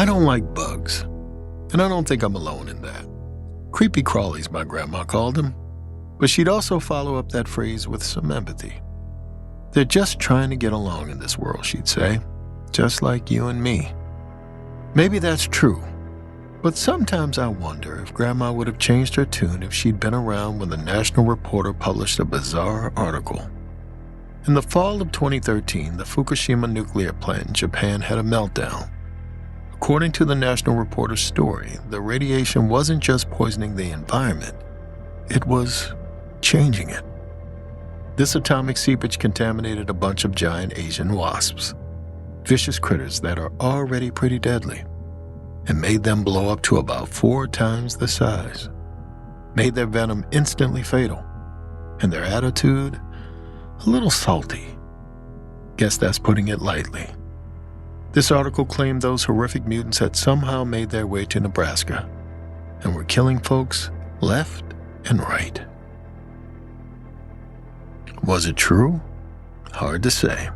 I don't like bugs, and I don't think I'm alone in that. Creepy crawlies, my grandma called them. But she'd also follow up that phrase with some empathy. They're just trying to get along in this world, she'd say, just like you and me. Maybe that's true, but sometimes I wonder if Grandma would have changed her tune if she'd been around when the National Reporter published a bizarre article. In the fall of 2013, the Fukushima nuclear plant in Japan had a meltdown. According to the National Reporter's story, the radiation wasn't just poisoning the environment, it was changing it. This atomic seepage contaminated a bunch of giant Asian wasps, vicious critters that are already pretty deadly, and made them blow up to about 4 times the size, made their venom instantly fatal, and their attitude a little salty. Guess that's putting it lightly. This article claimed those horrific mutants had somehow made their way to Nebraska and were killing folks left and right. Was it true? Hard to say.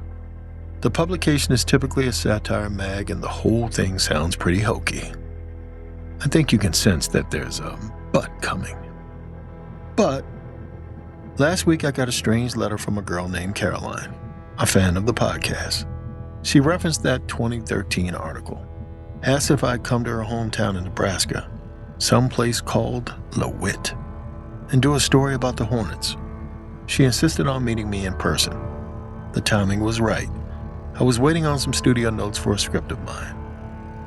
The publication is typically a satire mag and the whole thing sounds pretty hokey. I think you can sense that there's a but coming. But last week I got a strange letter from a girl named Caroline, a fan of the podcast. She referenced that 2013 article, asked if I'd come to her hometown in Nebraska, someplace called LeWitt, and do a story about the Hornets. She insisted on meeting me in person. The timing was right. I was waiting on some studio notes for a script of mine.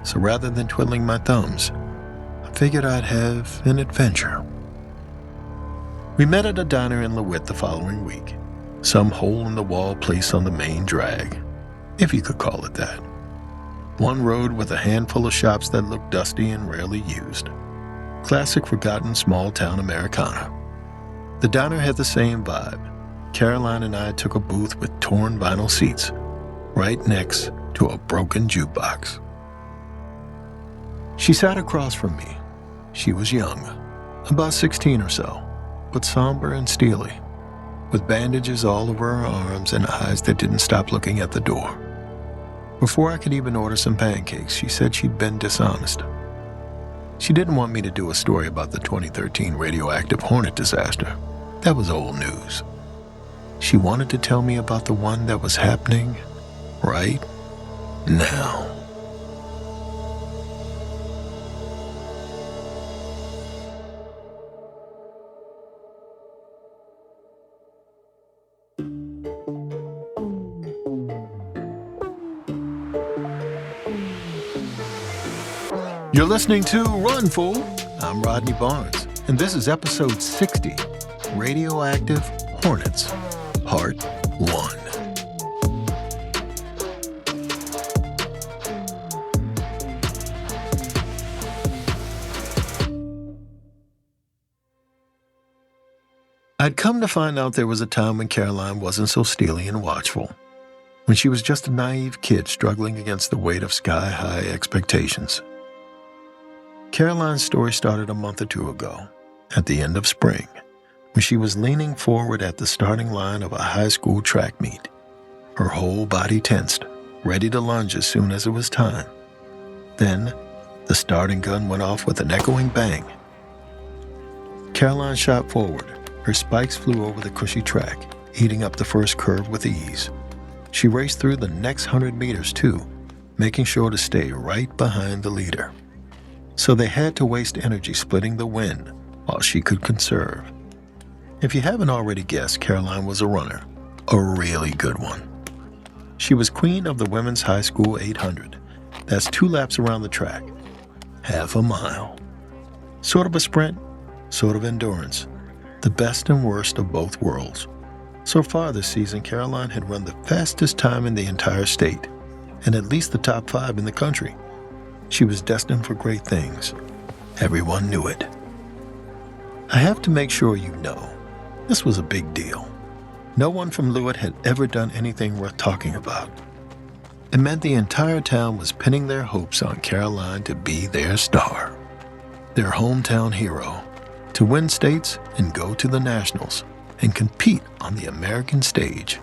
So rather than twiddling my thumbs, I figured I'd have an adventure. We met at a diner in LeWitt the following week, some hole-in-the-wall place on the main drag, if you could call it that. One road with a handful of shops that looked dusty and rarely used. Classic forgotten small-town Americana. The diner had the same vibe. Caroline and I took a booth with torn vinyl seats, right next to a broken jukebox. She sat across from me. She was young, about 16 or so, but somber and steely, with bandages all over her arms and eyes that didn't stop looking at the door. Before I could even order some pancakes, she said she'd been dishonest. She didn't want me to do a story about the 2013 Radioactive Hornet disaster. That was old news. She wanted to tell me about the one that was happening right now. You're listening to Run, Fool! I'm Rodney Barnes, and this is episode 60, Radioactive Hornets, Part 1. I'd come to find out there was a time when Caroline wasn't so steely and watchful, when she was just a naive kid struggling against the weight of sky-high expectations. Caroline's story started a month or two ago, at the end of spring, when she was leaning forward at the starting line of a high school track meet, her whole body tensed, ready to lunge as soon as it was time. Then, the starting gun went off with an echoing bang. Caroline shot forward. Her spikes flew over the cushy track, eating up the first curve with ease. She raced through the next 100 meters, too, making sure to stay right behind the leader. So they had to waste energy splitting the win while she could conserve. If you haven't already guessed, Caroline was a runner, a really good one. She was queen of the women's high school 800. That's 2 laps around the track, half a mile. Sort of a sprint, sort of endurance, the best and worst of both worlds. So far this season, Caroline had run the fastest time in the entire state, and at least the top 5 in the country. She was destined for great things. Everyone knew it. I have to make sure you know, this was a big deal. No one from LeWitt had ever done anything worth talking about. It meant the entire town was pinning their hopes on Caroline to be their star, their hometown hero, to win states and go to the nationals and compete on the American stage,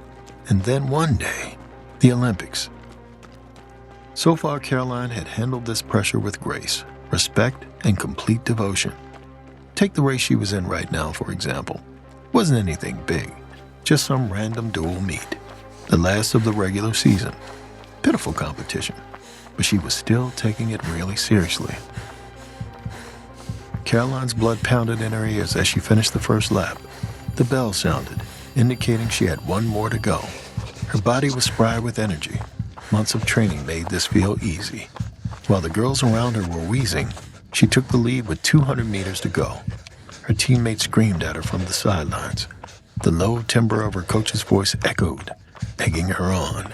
and then one day, the Olympics. So far, Caroline had handled this pressure with grace, respect, and complete devotion. Take the race she was in right now, for example. It wasn't anything big, just some random dual meet, the last of the regular season. Pitiful competition, but she was still taking it really seriously. Caroline's blood pounded in her ears as she finished the first lap. The bell sounded, indicating she had one more to go. Her body was spry with energy. Months of training made this feel easy. While the girls around her were wheezing, she took the lead with 200 meters to go. Her teammates screamed at her from the sidelines. The low timbre of her coach's voice echoed, egging her on.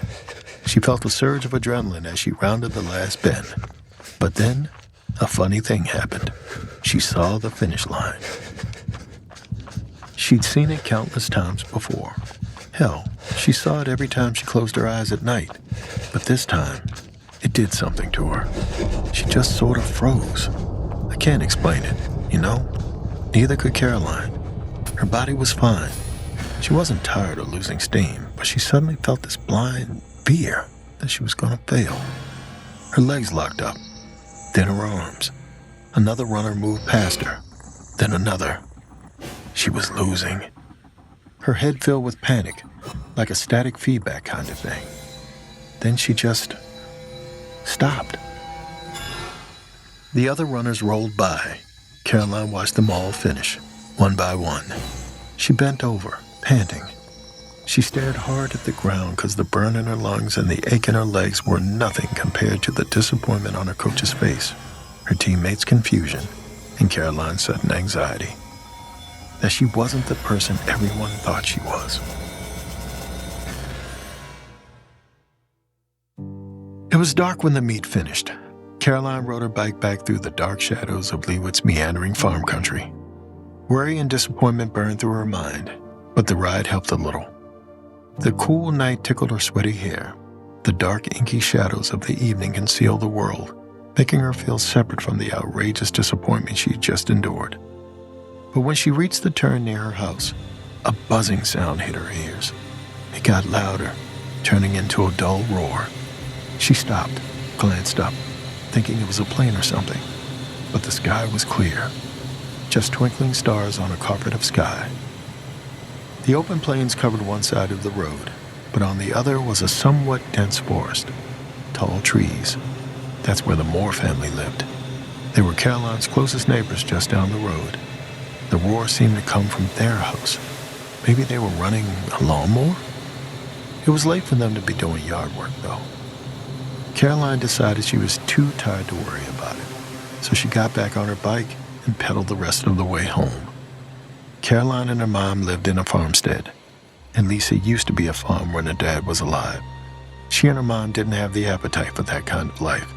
She felt a surge of adrenaline as she rounded the last bend. But then, a funny thing happened. She saw the finish line. She'd seen it countless times before. Hell, she saw it every time she closed her eyes at night. But this time, it did something to her. She just sort of froze. I can't explain it, you know? Neither could Caroline. Her body was fine. She wasn't tired or losing steam, but she suddenly felt this blind fear that she was going to fail. Her legs locked up, then her arms. Another runner moved past her, then another. She was losing. Her head filled with panic, like a static feedback kind of thing. Then she just stopped. The other runners rolled by. Caroline watched them all finish, one by one. She bent over, panting. She stared hard at the ground because the burn in her lungs and the ache in her legs were nothing compared to the disappointment on her coach's face, her teammates' confusion, and Caroline's sudden anxiety. That she wasn't the person everyone thought she was. It was dark when the meet finished. Caroline rode her bike back through the dark shadows of Leewood's meandering farm country. Worry and disappointment burned through her mind, but the ride helped a little. The cool night tickled her sweaty hair. The dark, inky shadows of the evening concealed the world, making her feel separate from the outrageous disappointment she had just endured. But when she reached the turn near her house, a buzzing sound hit her ears. It got louder, turning into a dull roar. She stopped, glanced up, thinking it was a plane or something. But the sky was clear, just twinkling stars on a carpet of sky. The open plains covered one side of the road, but on the other was a somewhat dense forest. Tall trees. That's where the Moore family lived. They were Caroline's closest neighbors just down the road. The roar seemed to come from their house. Maybe they were running a lawnmower? It was late for them to be doing yard work, though. Caroline decided she was too tired to worry about it, so she got back on her bike and pedaled the rest of the way home. Caroline and her mom lived in a farmstead. At least it used to be a farm when her dad was alive. She and her mom didn't have the appetite for that kind of life,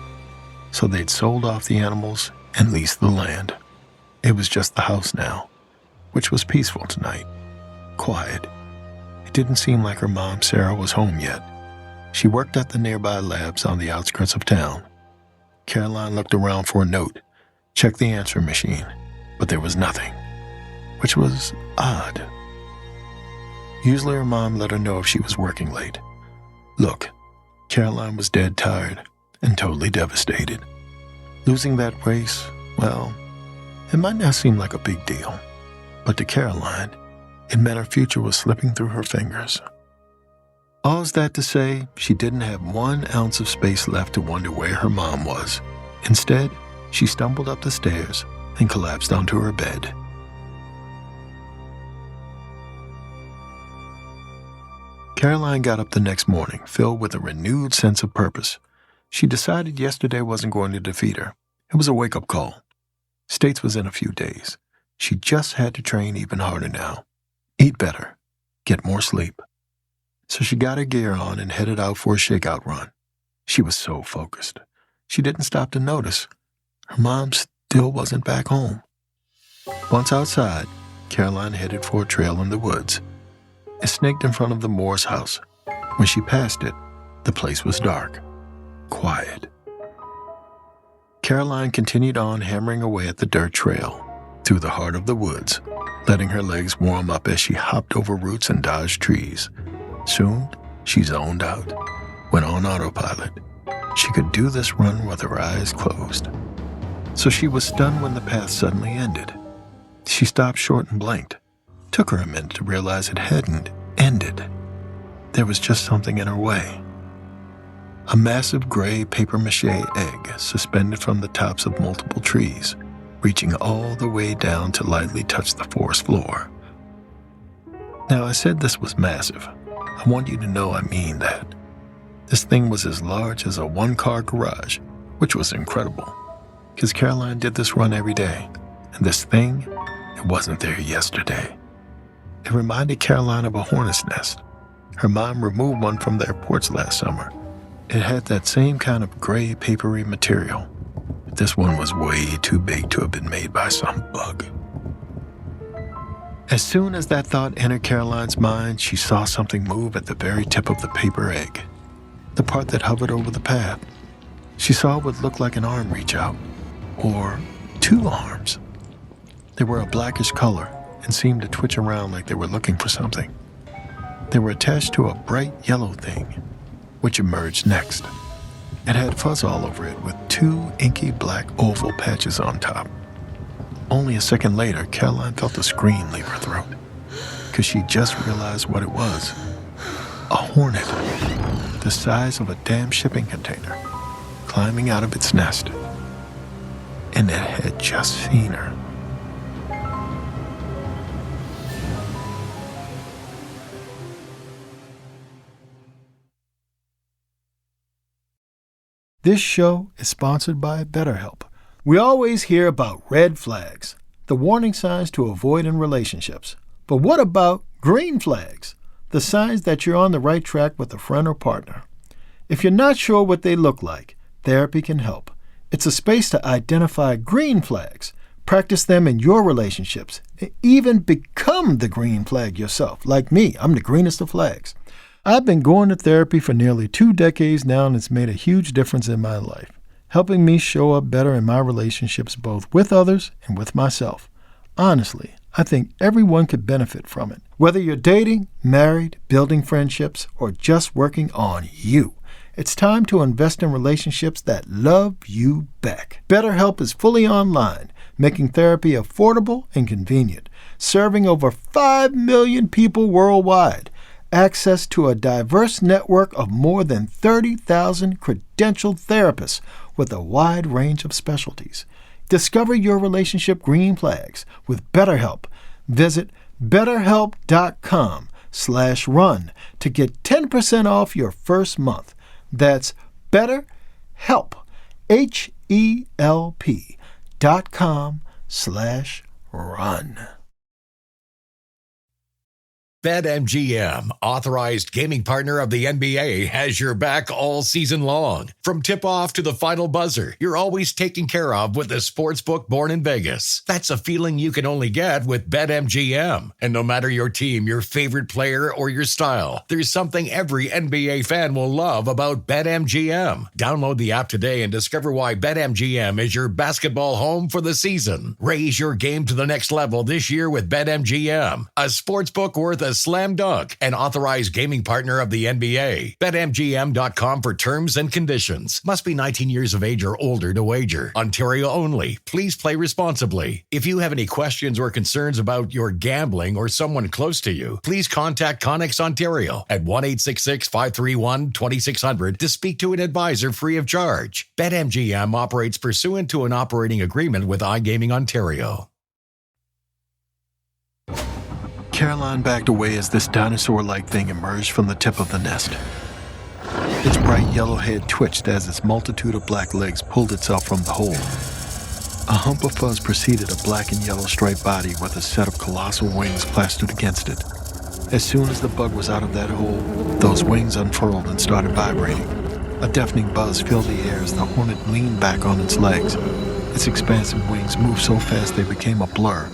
so they'd sold off the animals and leased the land. It was just the house now, which was peaceful tonight, quiet. It didn't seem like her mom, Sarah, was home yet. She worked at the nearby labs on the outskirts of town. Caroline looked around for a note, checked the answering machine, but there was nothing, which was odd. Usually her mom let her know if she was working late. Look, Caroline was dead tired and totally devastated. Losing that race, well, it might not seem like a big deal, but to Caroline, it meant her future was slipping through her fingers. All's that to say, she didn't have 1 ounce of space left to wonder where her mom was. Instead, she stumbled up the stairs and collapsed onto her bed. Caroline got up the next morning, filled with a renewed sense of purpose. She decided yesterday wasn't going to defeat her. It was a wake-up call. States was in a few days. She just had to train even harder now. Eat better. Get more sleep. So she got her gear on and headed out for a shakeout run. She was so focused. She didn't stop to notice. Her mom still wasn't back home. Once outside, Caroline headed for a trail in the woods. It snaked in front of the Moore's house. When she passed it, the place was dark, quiet. Caroline continued on hammering away at the dirt trail, through the heart of the woods, letting her legs warm up as she hopped over roots and dodged trees. Soon, she zoned out, went on autopilot. She could do this run with her eyes closed. So she was stunned when the path suddenly ended. She stopped short and blinked. Took her a minute to realize it hadn't ended. There was just something in her way. A massive gray papier-mâché egg suspended from the tops of multiple trees, reaching all the way down to lightly touch the forest floor. Now, I said this was massive. I want you to know I mean that. This thing was as large as a one-car garage, which was incredible, because Caroline did this run every day, and this thing, it wasn't there yesterday. It reminded Caroline of a hornet's nest. Her mom removed one from their porch last summer. It had that same kind of gray, papery material. But this one was way too big to have been made by some bug. As soon as that thought entered Caroline's mind, she saw something move at the very tip of the paper egg, the part that hovered over the path. She saw what looked like an arm reach out, or two arms. They were a blackish color and seemed to twitch around like they were looking for something. They were attached to a bright yellow thing, which emerged next. It had fuzz all over it with two inky black oval patches on top. Only a second later, Caroline felt a scream leave her throat, because she just realized what it was. A hornet, the size of a damn shipping container, climbing out of its nest. And it had just seen her. This show is sponsored by BetterHelp. We always hear about red flags, the warning signs to avoid in relationships. But what about green flags, the signs that you're on the right track with a friend or partner? If you're not sure what they look like, therapy can help. It's a space to identify green flags, practice them in your relationships, and even become the green flag yourself. Like me, I'm the greenest of flags. I've been going to therapy for nearly 2 decades now, and it's made a huge difference in my life, helping me show up better in my relationships both with others and with myself. Honestly, I think everyone could benefit from it. Whether you're dating, married, building friendships, or just working on you, it's time to invest in relationships that love you back. BetterHelp is fully online, making therapy affordable and convenient, serving over 5 million people worldwide. Access to a diverse network of more than 30,000 credentialed therapists with a wide range of specialties. Discover your relationship green flags with BetterHelp. Visit BetterHelp.com/run to get 10% off your first month. That's BetterHelp, HELP.com/run. BetMGM, authorized gaming partner of the NBA, has your back all season long. From tip-off to the final buzzer, you're always taken care of with the sportsbook born in Vegas. That's a feeling you can only get with BetMGM. And no matter your team, your favorite player, or your style, there's something every NBA fan will love about BetMGM. Download the app today and discover why BetMGM is your basketball home for the season. Raise your game to the next level this year with BetMGM, a sportsbook worth a slam dunk, and authorized gaming partner of the NBA. BetMGM.com for terms and conditions. Must be 19 years of age or older to wager. Ontario only. Please play responsibly. If you have any questions or concerns about your gambling or someone close to you, please contact Connex Ontario at 1-866-531-2600 to speak to an advisor free of charge. BetMGM operates pursuant to an operating agreement with iGaming Ontario. Caroline backed away as this dinosaur-like thing emerged from the tip of the nest. Its bright yellow head twitched as its multitude of black legs pulled itself from the hole. A hump of fuzz preceded a black and yellow striped body with a set of colossal wings plastered against it. As soon as the bug was out of that hole, those wings unfurled and started vibrating. A deafening buzz filled the air as the hornet leaned back on its legs. Its expansive wings moved so fast they became a blur.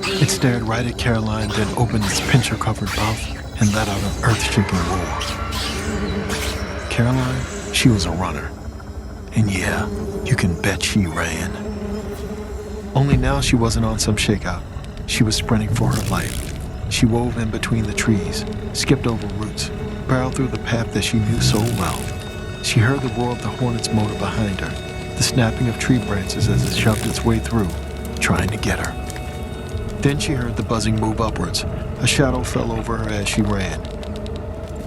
It stared right at Caroline, then opened its pincher-covered mouth and let out an earth-shaking roar. Caroline, she was a runner. And yeah, you can bet she ran. Only now she wasn't on some shakeout. She was sprinting for her life. She wove in between the trees, skipped over roots, barreled through the path that she knew so well. She heard the roar of the Hornet's motor behind her, the snapping of tree branches as it shoved its way through, trying to get her. Then she heard the buzzing move upwards. A shadow fell over her as she ran.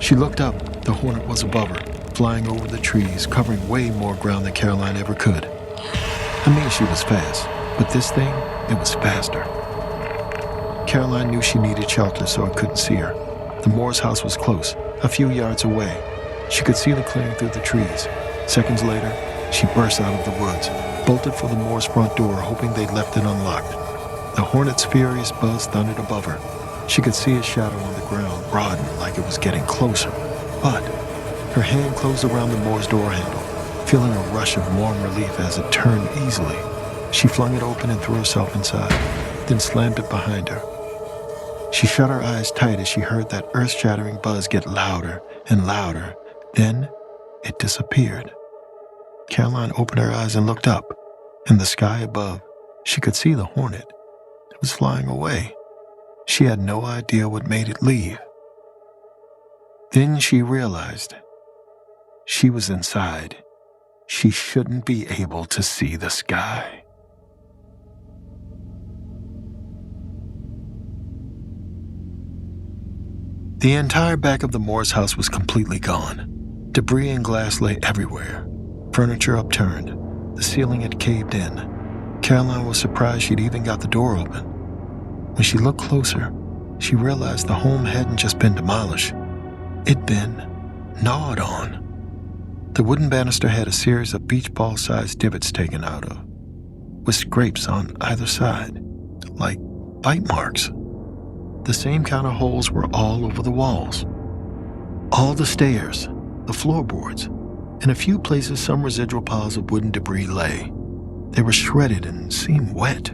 She looked up. The Hornet was above her, flying over the trees, covering way more ground than Caroline ever could. I mean, she was fast, but this thing, it was faster. Caroline knew she needed shelter, so it couldn't see her. The Moore's house was close, a few yards away. She could see the clearing through the trees. Seconds later, she burst out of the woods, bolted for the Moore's front door, hoping they'd left it unlocked. The Hornet's furious buzz thundered above her. She could see its shadow on the ground, broaden like it was getting closer. But her hand closed around the Moore's door handle, feeling a rush of warm relief as it turned easily. She flung it open and threw herself inside, then slammed it behind her. She shut her eyes tight as she heard that earth-shattering buzz get louder and louder. Then it disappeared. Caroline opened her eyes and looked up. In the sky above, she could see the Hornet. It was flying away. She had no idea what made it leave. Then she realized she was inside. She shouldn't be able to see the sky. The entire back of the Moore's house was completely gone. Debris and glass lay everywhere. Furniture upturned. The ceiling had caved in. Caroline was surprised she'd even got the door open. When she looked closer, she realized the home hadn't just been demolished. It'd been gnawed on. The wooden banister had a series of beach ball-sized divots taken out of, with scrapes on either side, like bite marks. The same kind of holes were all over the walls. All the stairs, the floorboards, in a few places some residual piles of wooden debris lay. They were shredded and seemed wet.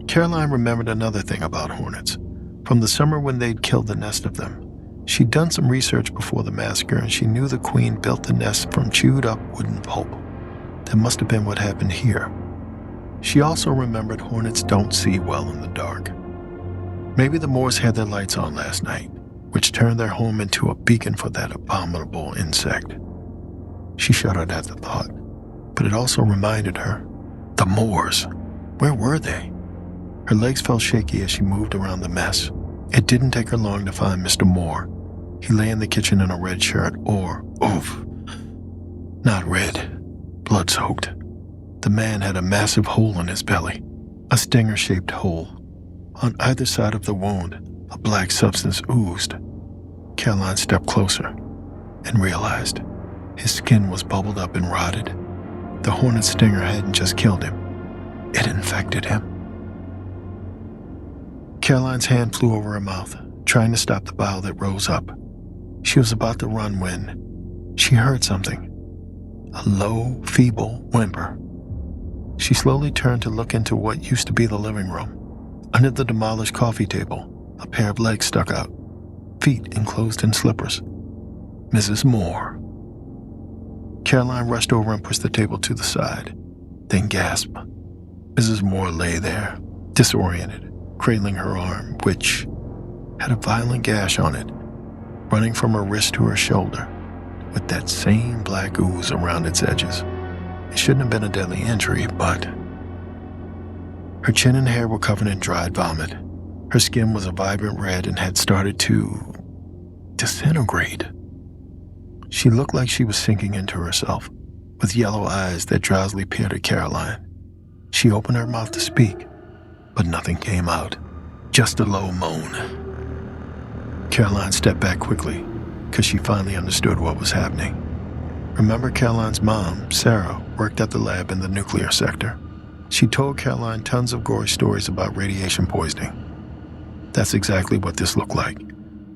Caroline remembered another thing about hornets. From the summer when they'd killed the nest of them. She'd done some research before the massacre, and she knew the queen built the nest from chewed-up wooden pulp. That must have been what happened here. She also remembered hornets don't see well in the dark. Maybe the Moors had their lights on last night, which turned their home into a beacon for that abominable insect. She shuddered at the thought, but it also reminded her, the Moors, where were they? Her legs felt shaky as she moved around the mess. It didn't take her long to find Mr. Moore. He lay in the kitchen in a red shirt, not red, blood-soaked. The man had a massive hole in his belly, a stinger-shaped hole. On either side of the wound, a black substance oozed. Caroline stepped closer and realized his skin was bubbled up and rotted. The hornet stinger hadn't just killed him, it infected him. Caroline's hand flew over her mouth, trying to stop the bile that rose up. She was about to run when she heard something. A low, feeble whimper. She slowly turned to look into what used to be the living room. Under the demolished coffee table, a pair of legs stuck out, feet enclosed in slippers. Mrs. Moore. Caroline rushed over and pushed the table to the side, then gasped. Mrs. Moore lay there, disoriented, cradling her arm, which had a violent gash on it, running from her wrist to her shoulder, with that same black ooze around its edges. It shouldn't have been a deadly injury, but her chin and hair were covered in dried vomit. Her skin was a vibrant red and had started to disintegrate. She looked like she was sinking into herself, with yellow eyes that drowsily peered at Caroline. She opened her mouth to speak, but nothing came out, just a low moan. Caroline stepped back quickly, because she finally understood what was happening. Remember, Caroline's mom, Sarah, worked at the lab in the nuclear sector. She told Caroline tons of gory stories about radiation poisoning. That's exactly what this looked like.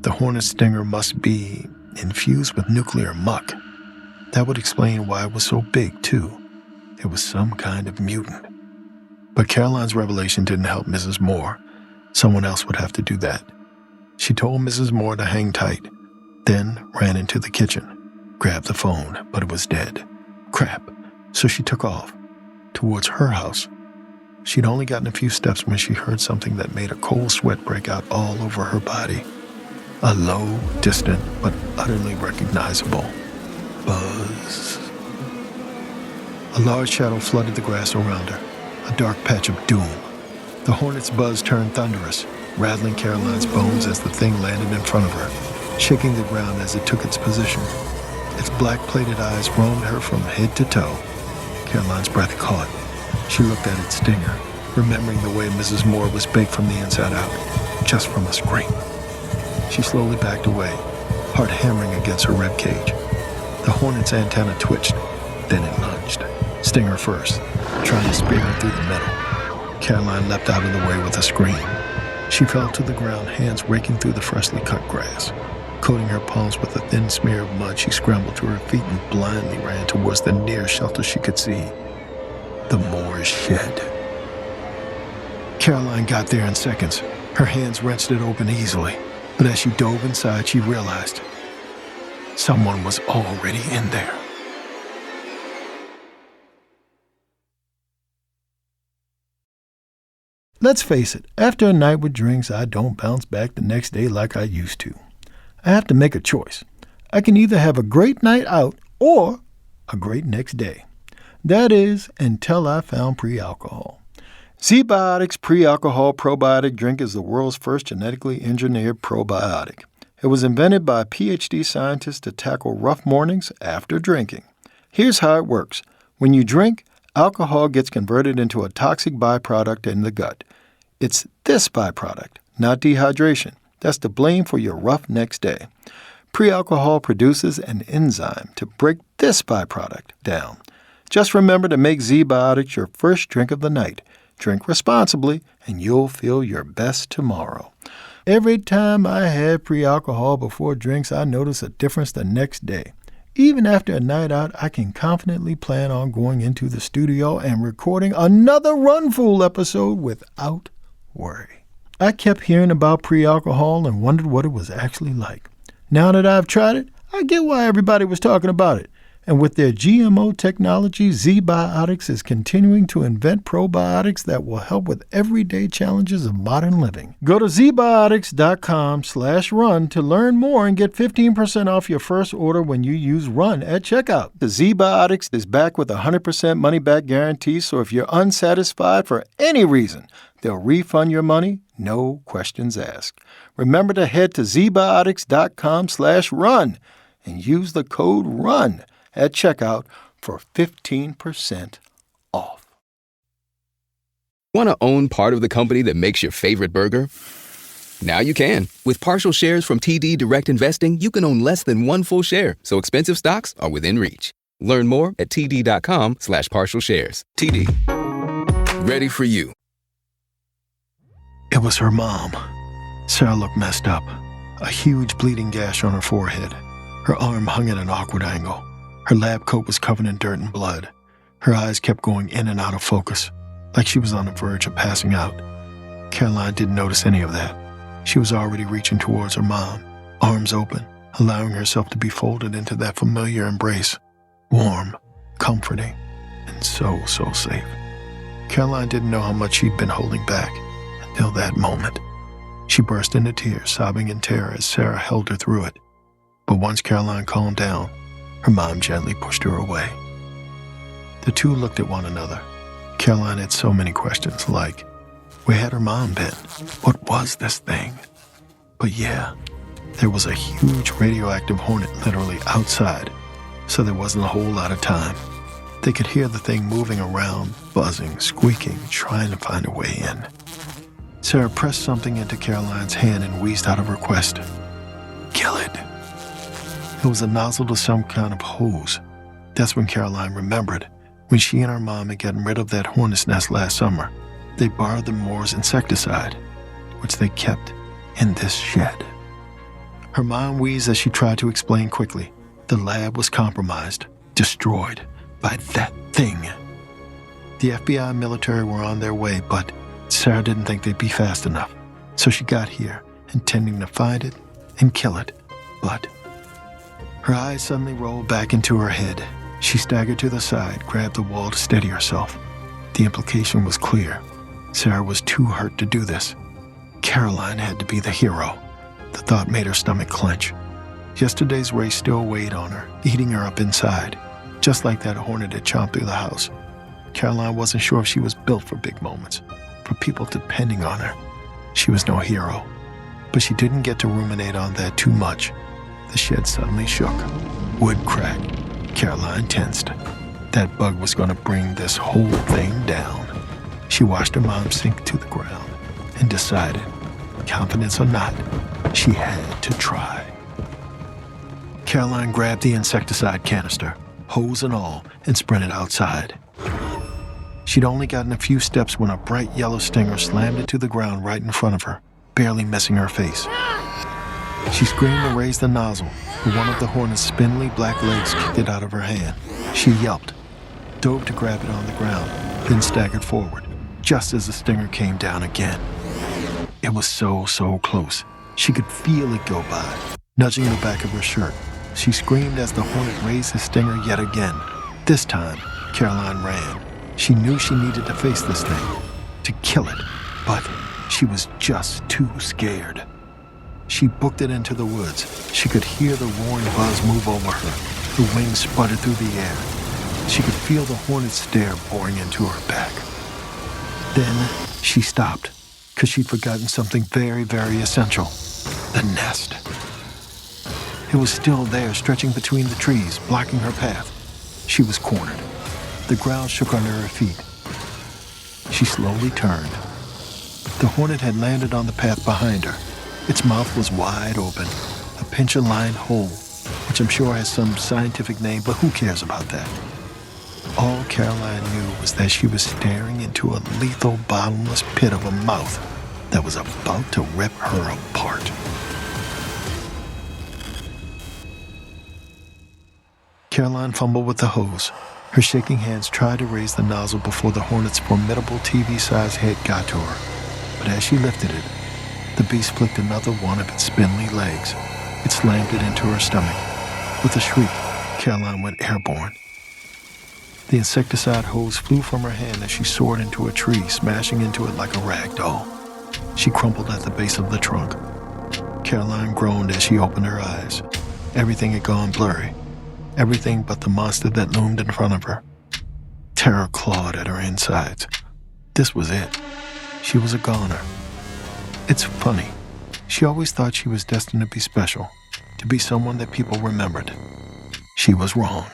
The hornet stinger must be infused with nuclear muck. That would explain why it was so big, too. It was some kind of mutant. But Caroline's revelation didn't help Mrs. Moore. Someone else would have to do that. She told Mrs. Moore to hang tight, then ran into the kitchen, grabbed the phone, but it was dead. Crap. So she took off, towards her house. She'd only gotten a few steps when she heard something that made a cold sweat break out all over her body. A low, distant, but utterly recognizable Buzz. A large shadow flooded the grass around her, a dark patch of doom. The hornet's buzz turned thunderous, rattling Caroline's bones as the thing landed in front of her, shaking the ground as it took its position. Its black-plated eyes roamed her from head to toe. Caroline's breath caught. She looked at its stinger, remembering the way Mrs. Moore was baked from the inside out, just from a scream. She slowly backed away, heart hammering against her ribcage. The hornet's antenna twitched, then it lunged, stinger first, trying to spear her through the middle. Caroline leapt out of the way with a scream. She fell to the ground, hands raking through the freshly cut grass. Coating her palms with a thin smear of mud, she scrambled to her feet and blindly ran towards the nearest shelter she could see, the Moor's shed. Caroline got there in seconds. Her hands wrenched it open easily, but as she dove inside, she realized someone was already in there. Let's face it, after a night with drinks, I don't bounce back the next day like I used to. I have to make a choice. I can either have a great night out or a great next day. That is, until I found pre-alcohol. Z-Biotics Pre-Alcohol Probiotic Drink is the world's first genetically engineered probiotic. It was invented by PhD scientists to tackle rough mornings after drinking. Here's how it works. When you drink, alcohol gets converted into a toxic byproduct in the gut. It's this byproduct, not dehydration, that's to blame for your rough next day. Pre-alcohol produces an enzyme to break this byproduct down. Just remember to make Z-Biotics your first drink of the night. Drink responsibly, and you'll feel your best tomorrow. Every time I had pre-alcohol before drinks, I notice a difference the next day. Even after a night out, I can confidently plan on going into the studio and recording another Run Fool episode without worry. I kept hearing about pre-alcohol and wondered what it was actually like. Now that I've tried it, I get why everybody was talking about it. And with their GMO technology, Z-Biotics is continuing to invent probiotics that will help with everyday challenges of modern living. Go to zbiotics.com/run to learn more and get 15% off your first order when you use RUN at checkout. The Z-Biotics is back with a 100% money-back guarantee, so if you're unsatisfied for any reason, they'll refund your money, no questions asked. Remember to head to zbiotics.com/run and use the code RUN at checkout for 15% off. Want to own part of the company that makes your favorite burger? Now you can. With partial shares from TD Direct Investing, you can own less than one full share, so expensive stocks are within reach. Learn more at td.com/partial shares. TD. Ready for you. It was her mom. Sarah looked messed up. A huge bleeding gash on her forehead. Her arm hung at an awkward angle. Her lab coat was covered in dirt and blood. Her eyes kept going in and out of focus, like she was on the verge of passing out. Caroline didn't notice any of that. She was already reaching towards her mom, arms open, allowing herself to be folded into that familiar embrace. Warm, comforting, and so safe. Caroline didn't know how much she'd been holding back until that moment. She burst into tears, sobbing in terror as Sarah held her through it. But once Caroline calmed down, her mom gently pushed her away. The two looked at one another. Caroline had so many questions, like, where had her mom been? What was this thing? But yeah, there was a huge radioactive hornet literally outside, so there wasn't a whole lot of time. They could hear the thing moving around, buzzing, squeaking, trying to find a way in. Sarah pressed something into Caroline's hand and wheezed out a request. Kill it. It was a nozzle to some kind of hose. That's when Caroline remembered. When she and her mom had gotten rid of that hornet's nest last summer, they borrowed the Moore's insecticide, which they kept in this shed. Her mom wheezed as she tried to explain quickly. The lab was compromised, destroyed by that thing. The FBI and military were on their way, but Sarah didn't think they'd be fast enough. So she got here, intending to find it and kill it. But her eyes suddenly rolled back into her head. She staggered to the side, grabbed the wall to steady herself. The implication was clear. Sarah was too hurt to do this. Caroline had to be the hero. The thought made her stomach clench. Yesterday's race still weighed on her, eating her up inside, just like that hornet had chomped through the house. Caroline wasn't sure if she was built for big moments, for people depending on her. She was no hero, but she didn't get to ruminate on that too much. The shed suddenly shook. Wood cracked. Caroline tensed. That bug was going to bring this whole thing down. She watched her mom sink to the ground and decided, confidence or not, she had to try. Caroline grabbed the insecticide canister, hose and all, and sprinted outside. She'd only gotten a few steps when a bright yellow stinger slammed into the ground right in front of her, barely missing her face. She screamed and raised the nozzle, but one of the hornet's spindly black legs kicked it out of her hand. She yelped, dove to grab it on the ground, then staggered forward, just as the stinger came down again. It was so close. She could feel it go by, nudging the back of her shirt. She screamed as the hornet raised his stinger yet again. This time, Caroline ran. She knew she needed to face this thing, to kill it, but she was just too scared. She booked it into the woods. She could hear the roaring buzz move over her. The wings sputtered through the air. She could feel the hornet's stare boring into her back. Then she stopped, because she'd forgotten something very essential. The nest. It was still there, stretching between the trees, blocking her path. She was cornered. The ground shook under her feet. She slowly turned. The hornet had landed on the path behind her. Its mouth was wide open, a pincher-lined hole, which I'm sure has some scientific name, but who cares about that? All Caroline knew was that she was staring into a lethal, bottomless pit of a mouth that was about to rip her apart. Caroline fumbled with the hose. Her shaking hands tried to raise the nozzle before the hornet's formidable TV-sized head got to her. But as she lifted it, the beast flicked another one of its spindly legs. It slammed it into her stomach. With a shriek, Caroline went airborne. The insecticide hose flew from her hand as she soared into a tree, smashing into it like a rag doll. She crumpled at the base of the trunk. Caroline groaned as she opened her eyes. Everything had gone blurry. Everything but the monster that loomed in front of her. Terror clawed at her insides. This was it. She was a goner. It's funny. She always thought she was destined to be special, to be someone that people remembered. She was wrong.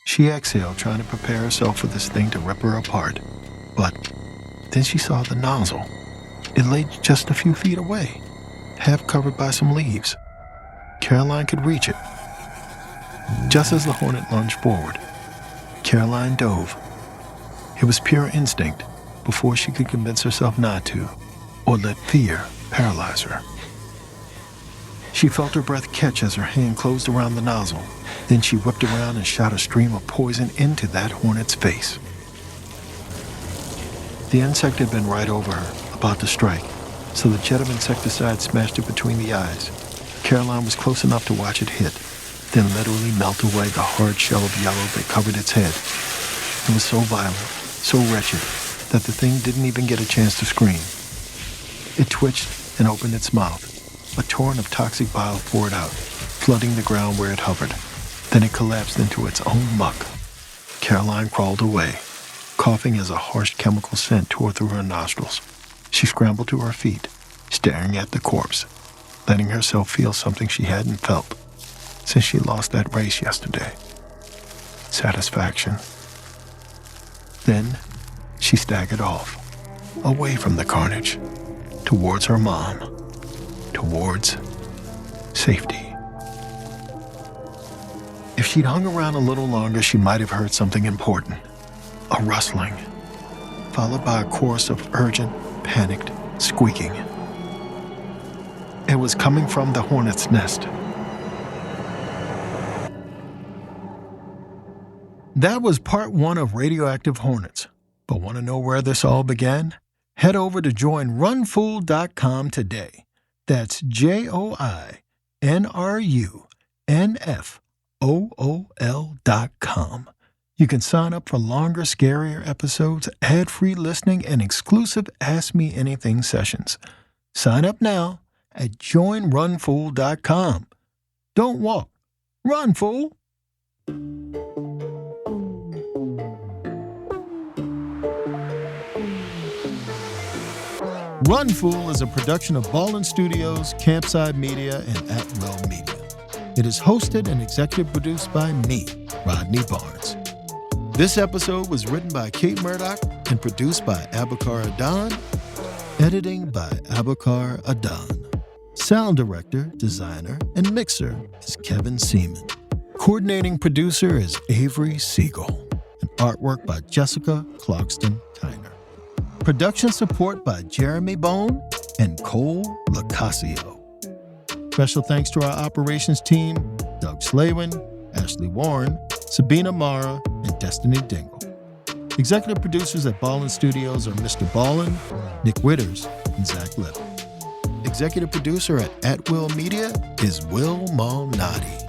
She exhaled, trying to prepare herself for this thing to rip her apart. But then she saw the nozzle. It lay just a few feet away, half covered by some leaves. Caroline could reach it. Just as the hornet lunged forward, Caroline dove. It was pure instinct before she could convince herself not to, or let fear paralyze her. She felt her breath catch as her hand closed around the nozzle. Then she whipped around and shot a stream of poison into that hornet's face. The insect had been right over her, about to strike, so the jet of insecticide smashed it between the eyes. Caroline was close enough to watch it hit, then literally melt away the hard shell of yellow that covered its head. It was so violent, so wretched, that the thing didn't even get a chance to scream. It twitched and opened its mouth. A torrent of toxic bile poured out, flooding the ground where it hovered. Then it collapsed into its own muck. Caroline crawled away, coughing as a harsh chemical scent tore through her nostrils. She scrambled to her feet, staring at the corpse, letting herself feel something she hadn't felt since she lost that race yesterday. Satisfaction. Then she staggered off, away from the carnage, towards her mom, towards safety. If she'd hung around a little longer, she might have heard something important. A rustling, followed by a chorus of urgent, panicked squeaking. It was coming from the hornet's nest. That was part 1 of Radioactive Hornets. But want to know where this all began? Head over to joinrunfool.com today. That's JOINRUNFOOL.com. You can sign up for longer, scarier episodes, ad-free listening, and exclusive Ask Me Anything sessions. Sign up now at joinrunfool.com. Don't walk. Run, fool! Run, Fool is a production of Ballin Studios, Campside Media, and At Will Media. It is hosted and executive produced by me, Rodney Barnes. This episode was written by Kate Murdoch and produced by Abakar Adan. Editing by Abakar Adan. Sound director, designer, and mixer is Kevin Seaman. Coordinating producer is Avery Siegel. And artwork by Jessica Clarkston-Kiner. Production support by Jeremy Bone and Cole Lacasio. Special thanks to our operations team, Doug Slavin, Ashley Warren, Sabina Mara, and Destiny Dingle. Executive producers at Ballin Studios are MrBallen, Nick Witters, and Zach Levin. Executive producer at Will Media is Will Malnati.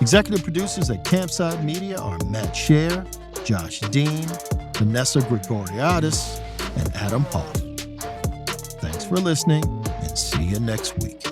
Executive producers at Campside Media are Matt Scher, Josh Dean, Vanessa Gregoriadis, and Adam Hoff. Thanks for listening, and see you next week.